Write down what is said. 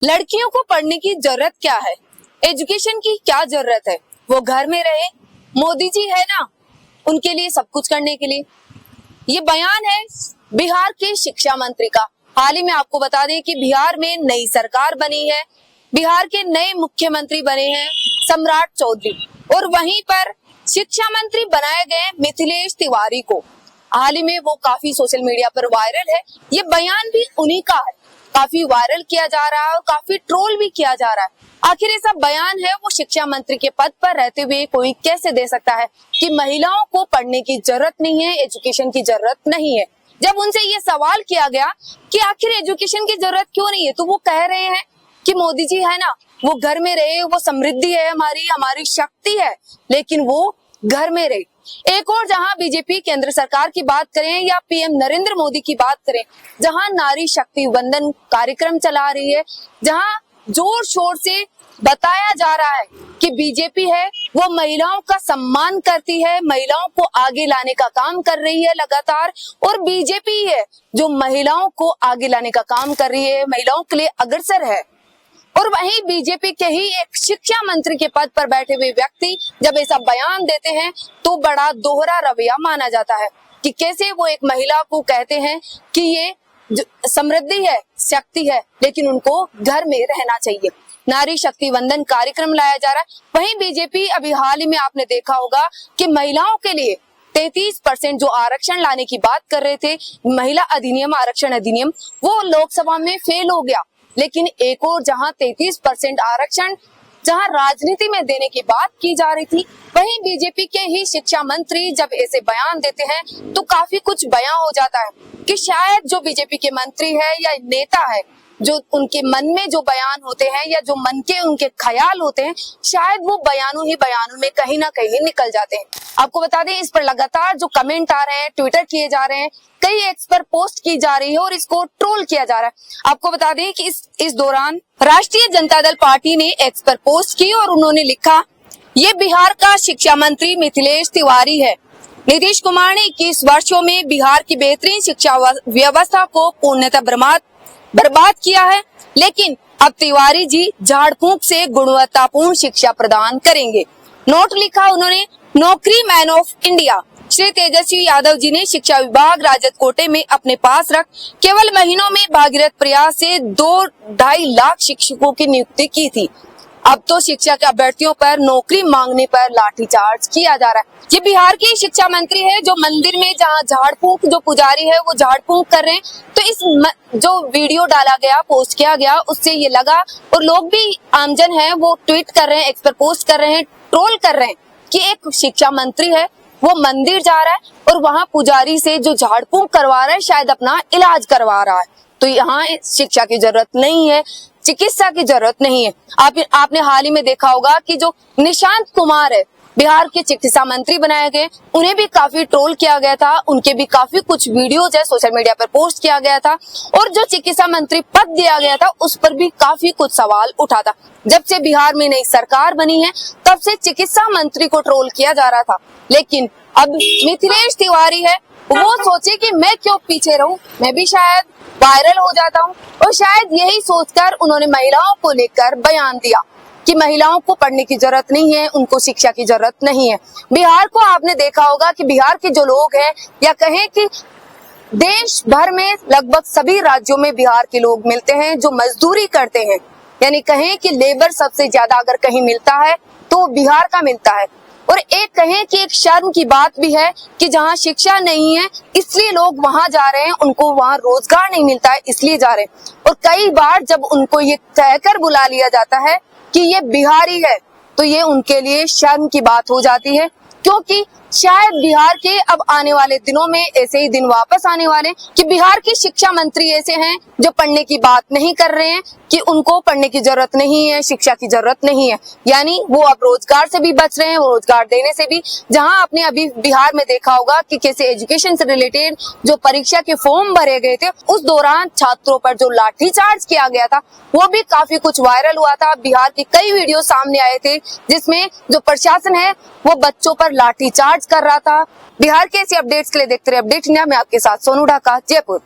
लड़कियों को पढ़ने की जरूरत क्या है, एजुकेशन की क्या जरूरत है, वो घर में रहे, मोदी जी है ना उनके लिए सब कुछ करने के लिए। ये बयान है बिहार के शिक्षा मंत्री का। हाल ही में आपको बता दें कि बिहार में नई सरकार बनी है, बिहार के नए मुख्यमंत्री बने हैं सम्राट चौधरी, और वहीं पर शिक्षा मंत्री बनाए गए मिथिलेश तिवारी को। हाल ही में वो काफी सोशल मीडिया पर वायरल है। ये बयान भी उन्हीं का है, काफी वायरल किया जा रहा है और काफी ट्रोल भी किया जा रहा है। आखिर ऐसा बयान है वो शिक्षा मंत्री के पद पर रहते हुए कोई कैसे दे सकता है कि महिलाओं को पढ़ने की जरूरत नहीं है, एजुकेशन की जरूरत नहीं है। जब उनसे ये सवाल किया गया कि आखिर एजुकेशन की जरूरत क्यों नहीं है, तो वो कह रहे हैं कि मोदी जी है ना, वो घर में रहे, वो समृद्धि है हमारी शक्ति है, लेकिन वो घर में रहे। एक और जहां बीजेपी केंद्र सरकार की बात करें या पीएम नरेंद्र मोदी की बात करें, जहां नारी शक्ति वंदन कार्यक्रम चला रही है, जहां जोर शोर से बताया जा रहा है कि बीजेपी है वो महिलाओं का सम्मान करती है, महिलाओं को आगे लाने का काम कर रही है लगातार, और बीजेपी है जो महिलाओं को आगे लाने का काम कर रही है, महिलाओं के लिए अग्रसर है। और वहीं बीजेपी के ही एक शिक्षा मंत्री के पद पर बैठे हुए व्यक्ति जब ऐसा बयान देते हैं तो बड़ा दोहरा रवैया माना जाता है कि कैसे वो एक महिला को कहते हैं कि ये समृद्धि है, शक्ति है, लेकिन उनको घर में रहना चाहिए। नारी शक्ति वंदन कार्यक्रम लाया जा रहा है। वहीं बीजेपी अभी हाल ही में आपने देखा होगा कि महिलाओं के लिए 33% जो आरक्षण लाने की बात कर रहे थे, महिला अधिनियम, आरक्षण अधिनियम, वो लोकसभा में फेल हो गया। लेकिन एक और जहां 33% आरक्षण जहां राजनीति में देने की बात की जा रही थी, वहीं बीजेपी के ही शिक्षा मंत्री जब ऐसे बयान देते हैं तो काफी कुछ बयां हो जाता है कि शायद जो बीजेपी के मंत्री है या नेता है, जो उनके मन में जो बयान होते हैं या जो मन के उनके ख्याल होते हैं, शायद वो बयानों ही बयानों में कहीं ना कहीं निकल जाते हैं। आपको बता दें इस पर लगातार जो कमेंट आ रहे हैं, ट्विटर किए जा रहे हैं, कई एक्स पर पोस्ट की जा रही है और इसको ट्रोल किया जा रहा है। आपको बता दें कि इस दौरान राष्ट्रीय जनता दल पार्टी ने एक्स पर पोस्ट की और उन्होंने लिखा, ये बिहार का शिक्षा मंत्री मिथिलेश तिवारी है। नीतीश कुमार ने 21 वर्षों में बिहार की बेहतरीन शिक्षा व्यवस्था को पूर्णतः बर्बाद किया है, लेकिन अब तिवारी जी झाड़ फूंक से गुणवत्तापूर्ण शिक्षा प्रदान करेंगे। नोट लिखा उन्होंने, नौकरी man of India. Shri Tejashwi Yadav ji ने शिक्षा विभाग राजद कोटे में अपने पास रख केवल महीनों में भागीरथ प्रयास से 2-2.5 लाख शिक्षकों की नियुक्ति की थी। अब तो शिक्षा के अभ्यर्थियों पर नौकरी मांगने पर लाठीचार्ज किया जा रहा है। ये बिहार के शिक्षा मंत्री है जो मंदिर में जहाँ झाड़ फूंक, जो पुजारी है वो झाड़ फूंक कर रहे हैं। तो इस जो वीडियो डाला गया, पोस्ट किया गया, उससे ये लगा, और लोग भी आमजन है वो ट्वीट कर रहे हैं, एक्स पर पोस्ट कर रहे हैं, ट्रोल कर रहे हैं कि एक शिक्षा मंत्री है वो मंदिर जा रहा है और वहाँ पुजारी से जो झाड़ फूंक करवा रहा है शायद अपना इलाज करवा रहा है। तो यहाँ शिक्षा की जरूरत नहीं है, चिकित्सा की जरूरत नहीं है। आपने हाल ही में देखा होगा कि जो निशांत कुमार है बिहार के चिकित्सा मंत्री बनाए गए, उन्हें भी काफी ट्रोल किया गया था, उनके भी काफी कुछ वीडियोज है सोशल मीडिया पर पोस्ट किया गया था, और जो चिकित्सा मंत्री पद दिया गया था उस पर भी काफी कुछ सवाल उठा था। जब से बिहार में नई सरकार बनी है तब से चिकित्सा मंत्री को ट्रोल किया जा रहा था, लेकिन अब मिथिलेश तिवारी है वो सोचे कि मैं क्यों पीछे रहूं, मैं भी शायद वायरल हो जाता हूं, और शायद यही सोचकर उन्होंने महिलाओं को लेकर बयान दिया कि महिलाओं को पढ़ने की जरूरत नहीं है, उनको शिक्षा की जरूरत नहीं है। बिहार को आपने देखा होगा कि बिहार के जो लोग हैं, या कहें कि देश भर में लगभग सभी राज्यों में बिहार के लोग मिलते हैं जो मजदूरी करते हैं, यानी कहें कि लेबर सबसे ज्यादा अगर कहीं मिलता है तो बिहार का मिलता है। और एक कहें कि एक शर्म की बात भी है कि जहाँ शिक्षा नहीं है इसलिए लोग वहां जा रहे हैं, उनको वहां रोजगार नहीं मिलता है इसलिए जा रहे हैं। और कई बार जब उनको ये कहकर बुला लिया जाता है कि ये बिहारी है तो ये उनके लिए शर्म की बात हो जाती है, क्योंकि शायद बिहार के अब आने वाले दिनों में ऐसे ही दिन वापस आने वाले कि बिहार के शिक्षा मंत्री ऐसे हैं जो पढ़ने की बात नहीं कर रहे हैं कि उनको पढ़ने की जरूरत नहीं है, शिक्षा की जरूरत नहीं है, यानी वो अब रोजगार से भी बच रहे हैं, रोजगार देने से भी। जहां आपने अभी बिहार में देखा होगा कि कैसे एजुकेशन से रिलेटेड जो परीक्षा के फॉर्म भरे गए थे उस दौरान छात्रों पर जो लाठीचार्ज किया गया था वो भी काफी कुछ वायरल हुआ था। बिहार के कई वीडियो सामने आए थे जिसमें जो प्रशासन है वो बच्चों पर लाठीचार्ज कर रहा था। बिहार के ऐसे अपडेट्स के लिए देखते रहे अपडेट इंडिया में, आपके साथ सोनू ढाका, जयपुर।